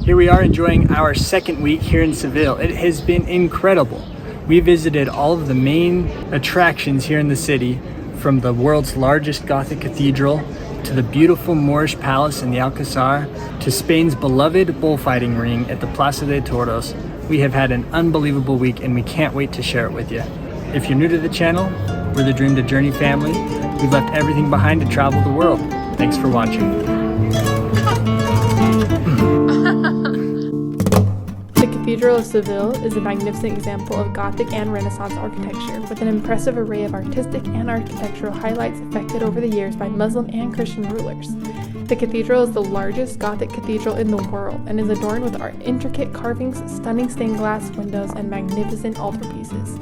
Here we are enjoying our second week here in Seville. It has been incredible. We visited all of the main attractions here in the city, from the world's largest Gothic cathedral, to the beautiful Moorish palace in the Alcazar, to Spain's beloved bullfighting ring at the Plaza de Toros. We have had an unbelievable week and we can't wait to share it with you. If you're new to the channel, we're the Dream to Journey family. We've left everything behind to travel the world. Thanks for watching. The Cathedral of Seville is a magnificent example of Gothic and Renaissance architecture, with an impressive array of artistic and architectural highlights affected over the years by Muslim and Christian rulers. The cathedral is the largest Gothic cathedral in the world and is adorned with intricate carvings, stunning stained glass windows, and magnificent altarpieces.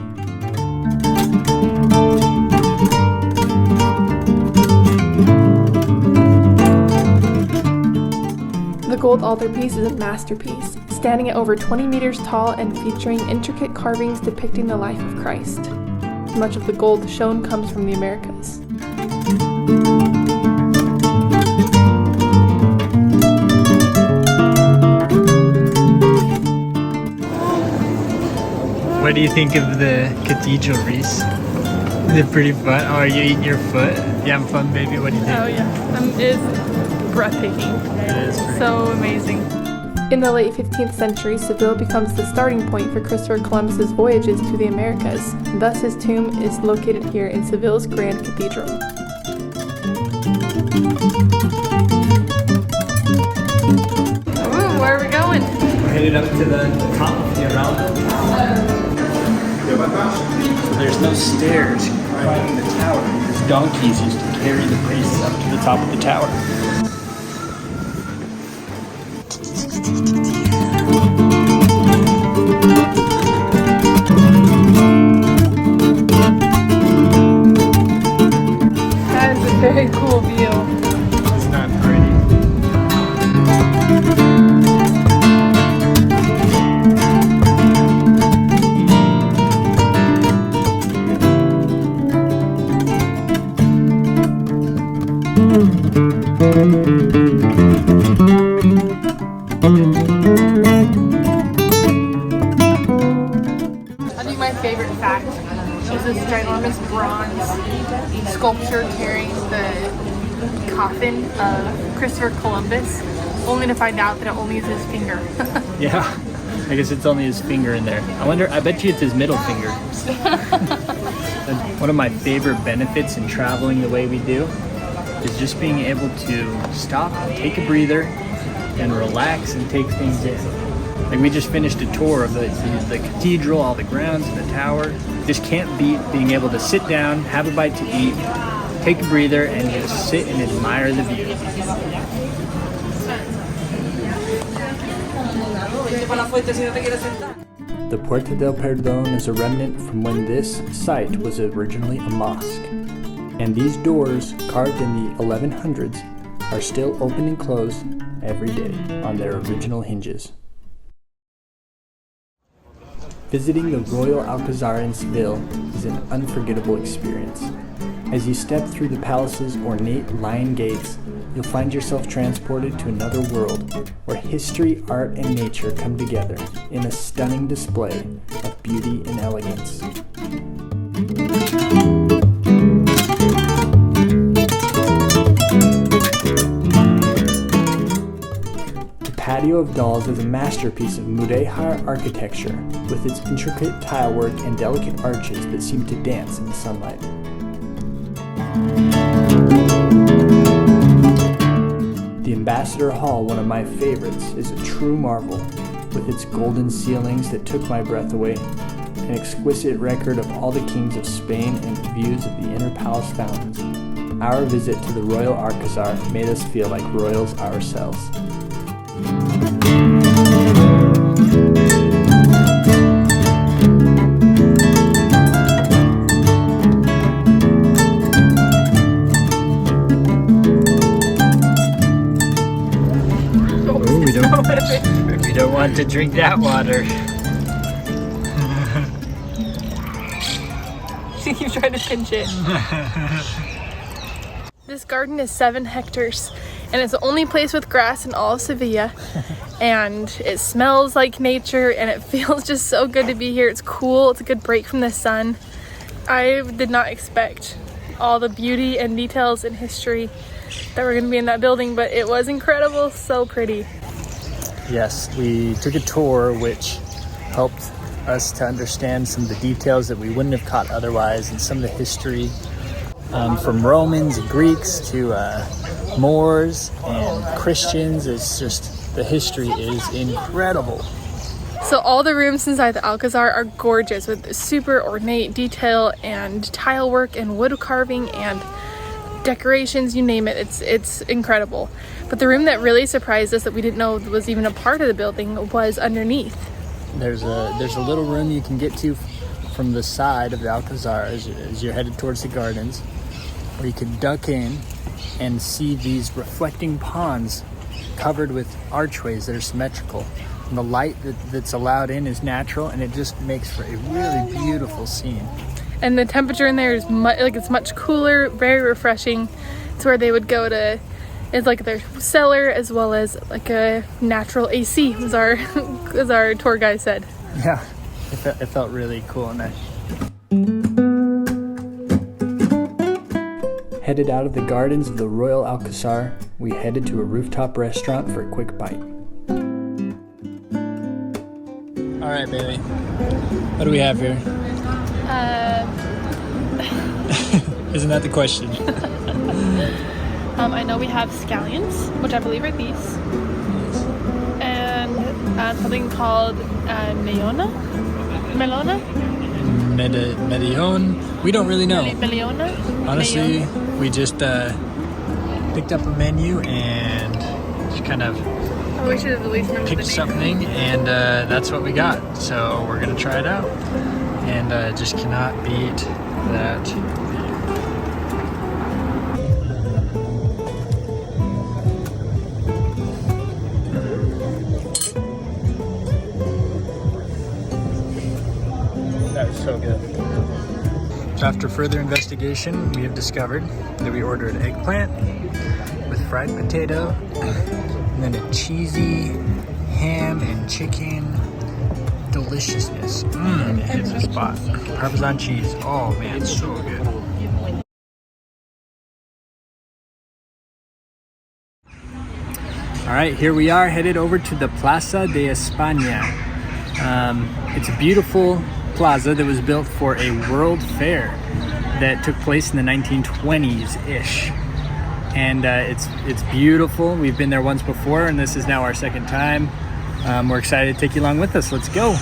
The gold altarpiece is a masterpiece, standing at over 20 meters tall and featuring intricate carvings depicting the life of Christ. Much of the gold shown comes from the Americas. What do you think of the cathedral, Reese? Is it pretty fun? Oh, are you eating your foot? You having fun, baby? What do you think? Oh yeah, it's breathtaking. It is pretty so amazing. In the late 15th century, Seville becomes the starting point for Christopher Columbus's voyages to the Americas. Thus, his tomb is located here in Seville's Grand Cathedral. Ooh, where are we going? We're headed up to the top of Giralda. So there's no stairs climbing the tower because donkeys used to carry the priests up to the top of the tower. That is a very cool view. It's not pretty. I think my favorite fact is this ginormous bronze sculpture carrying the coffin of Christopher Columbus, only to find out that it only is his finger. Yeah, I guess it's only his finger in there. I bet you it's his middle finger. And one of my favorite benefits in traveling the way we do is just being able to stop, take a breather, and relax and take things in. Like, we just finished a tour of the cathedral, all the grounds and the tower. Just can't beat being able to sit down, have a bite to eat, take a breather, and just sit and admire the view. The Puerta del Perdón is a remnant from when this site was originally a mosque. And these doors, carved in the 1100s, are still open and closed every day on their original hinges. Visiting the Royal Alcazar in Seville is an unforgettable experience. As you step through the palace's ornate lion gates, you'll find yourself transported to another world where history, art, and nature come together in a stunning display of beauty and elegance. The Patio of Dolls is a masterpiece of Mudéjar architecture with its intricate tilework and delicate arches that seem to dance in the sunlight. The Ambassador Hall, one of my favorites, is a true marvel, with its golden ceilings that took my breath away, an exquisite record of all the kings of Spain, and views of the inner palace fountains. Our visit to the Royal Alcazar made us feel like royals ourselves. We don't want to drink that water. You tried to pinch it. This garden is 7 hectares and it's the only place with grass in all of Sevilla. and it smells like nature, and it feels just so good to be here. It's cool, it's a good break from the sun. I did not expect all the beauty and details and history that were going to be in that building, but it was incredible, so pretty. Yes, we took a tour which helped us to understand some of the details that we wouldn't have caught otherwise, and some of the history from Romans and Greeks to Moors and Christians. It's just, the history is incredible. So all the rooms inside the Alcazar are gorgeous with super ornate detail and tile work and wood carving and decorations, you name it. It's incredible. But the room that really surprised us that we didn't know was even a part of the building was underneath. There's a little room you can get to from the side of the Alcazar as you're headed towards the gardens, where you can duck in and see these reflecting ponds covered with archways that are symmetrical. And the light that's allowed in is natural, and it just makes for a really beautiful scene. And the temperature in there is it's much cooler, very refreshing. It's where they would go to, it's like their cellar as well as like a natural AC, as our tour guide said. Yeah, it felt really cool and nice. Headed out of the gardens of the Royal Alcazar, we headed to a rooftop restaurant for a quick bite. All right, baby. What do we have here? Isn't that the question? I know we have scallions, which I believe are these, and something called Melona? Medellon. We don't really know. Melona? Honestly, we just picked up a menu and just kind of we should have at least remembered picked something, and that's what we got. So we're gonna try it out, and just cannot beat that. That was so good. So after further investigation, we have discovered that we ordered eggplant with fried potato, and then a cheesy ham and chicken deliciousness. It hits the spot. Parmesan cheese. Oh man, it's so good. All right, here we are headed over to the Plaza de España. It's a beautiful plaza that was built for a world fair that took place in the 1920s-ish. And it's beautiful. We've been there once before, and this is now our second time. We're excited to take you along with us. Let's go.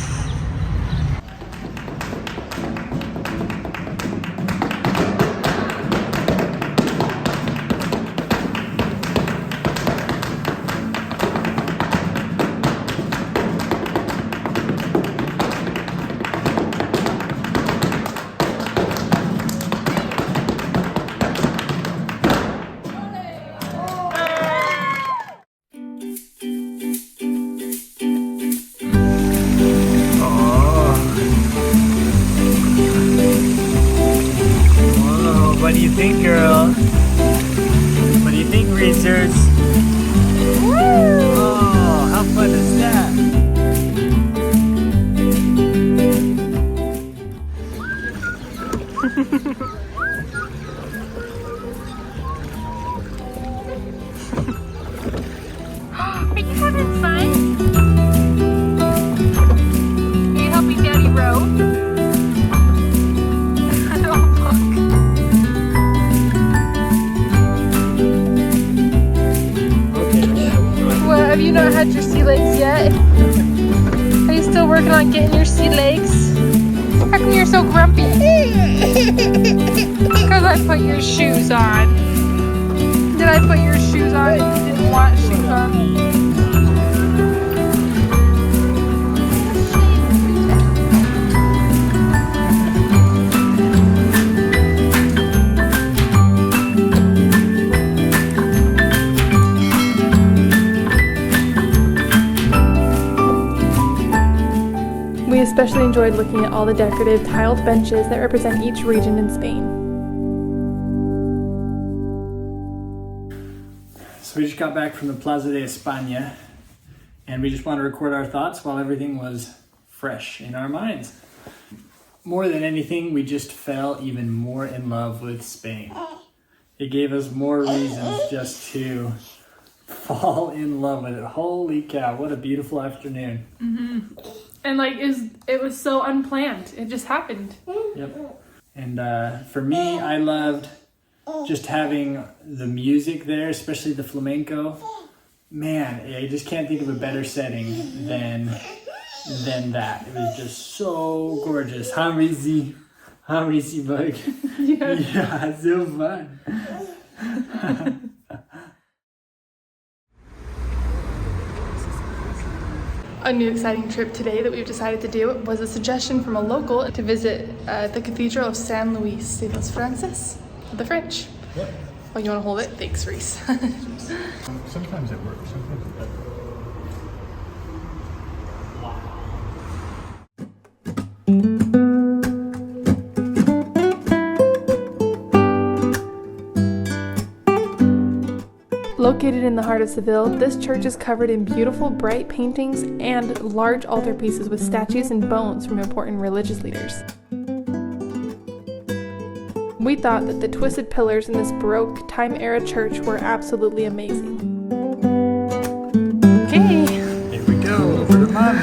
What do you think, girl? What do you think, racers? Woo! Oh, how fun is that? Are you having fun? Are you helping Daddy row? Have you not had your sea legs yet? Are you still working on getting your sea legs? How come you're so grumpy? Because I put your shoes on. Did I put your shoes on and you didn't want shoes on? We especially enjoyed looking at all the decorative tiled benches that represent each region in Spain. So we just got back from the Plaza de España, And we just want to record our thoughts while everything was fresh in our minds. More than anything, we just fell even more in love with Spain. It gave us more reasons just to fall in love with it. Holy cow, what a beautiful afternoon. And like it was so unplanned. It just happened. Yep. And for me, I loved just having the music there, especially the flamenco. Man, I just can't think of a better setting than that. It was just so gorgeous. Hamrizi bug. Yeah, so fun. A new exciting trip today that we've decided to do was a suggestion from a local to visit the Cathedral of San Luis de los Franceses, the French. Yep. Oh, you want to hold it? Thanks, Reese. Sometimes it works, sometimes it doesn't. Located in the heart of Seville, this church is covered in beautiful, bright paintings and large altarpieces with statues and bones from important religious leaders. We thought that the twisted pillars in this Baroque time-era church were absolutely amazing. Okay. Here we go, over to Mommy.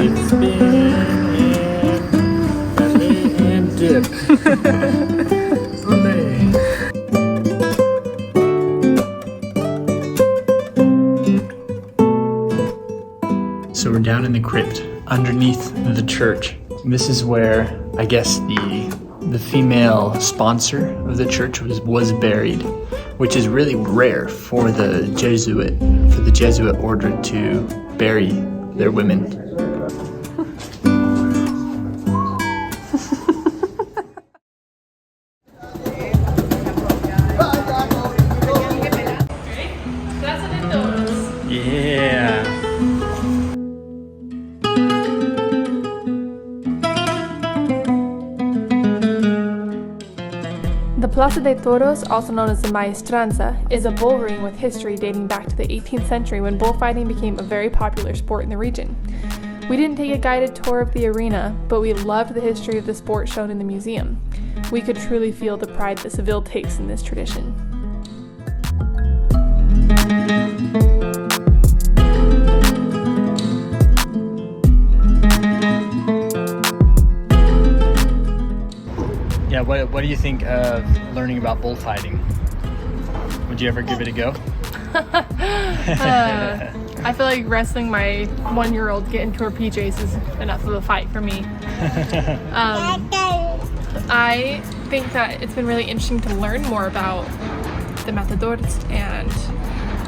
It's spin and dip. So we're down in the crypt underneath the church. This is where I guess the female sponsor of the church was buried, which is really rare for the Jesuit order to bury their women. Yeah. The Plaza de Toros, also known as the Maestranza, is a bull ring with history dating back to the 18th century when bullfighting became a very popular sport in the region. We didn't take a guided tour of the arena, but we loved the history of the sport shown in the museum. We could truly feel the pride that Seville takes in this tradition. Yeah, what do you think of learning about bullfighting? Would you ever give it a go? I feel like wrestling my 1-year-old get into her PJs is enough of a fight for me. I think that it's been really interesting to learn more about the matadors and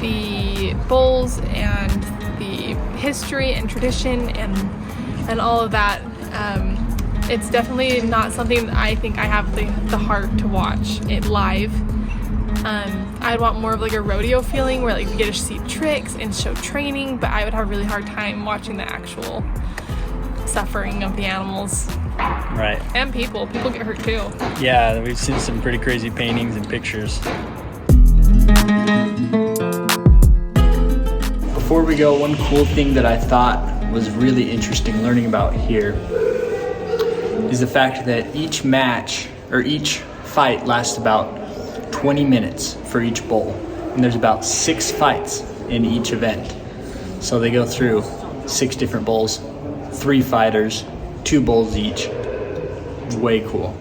the bulls and the history and tradition and all of that. It's definitely not something that I think I have the heart to watch it live. I'd want more of like a rodeo feeling where like we get to see tricks and show training, but I would have a really hard time watching the actual suffering of the animals. Right. And people get hurt too. Yeah, we've seen some pretty crazy paintings and pictures. Before we go, one cool thing that I thought was really interesting learning about here is the fact that each match or each fight lasts about 20 minutes for each bull, and there's about 6 fights in each event. So they go through 6 different bulls, 3 fighters, 2 bulls each. Way cool.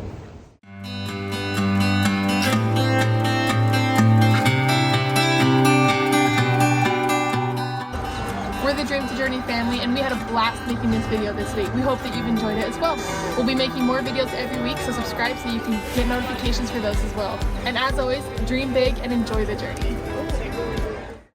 We're the Dream to Journey family, and we had a blast making this video this week. We hope that you've enjoyed it as well. We'll be making more videos every week, so subscribe so you can get notifications for those as well. And as always, dream big and enjoy the journey.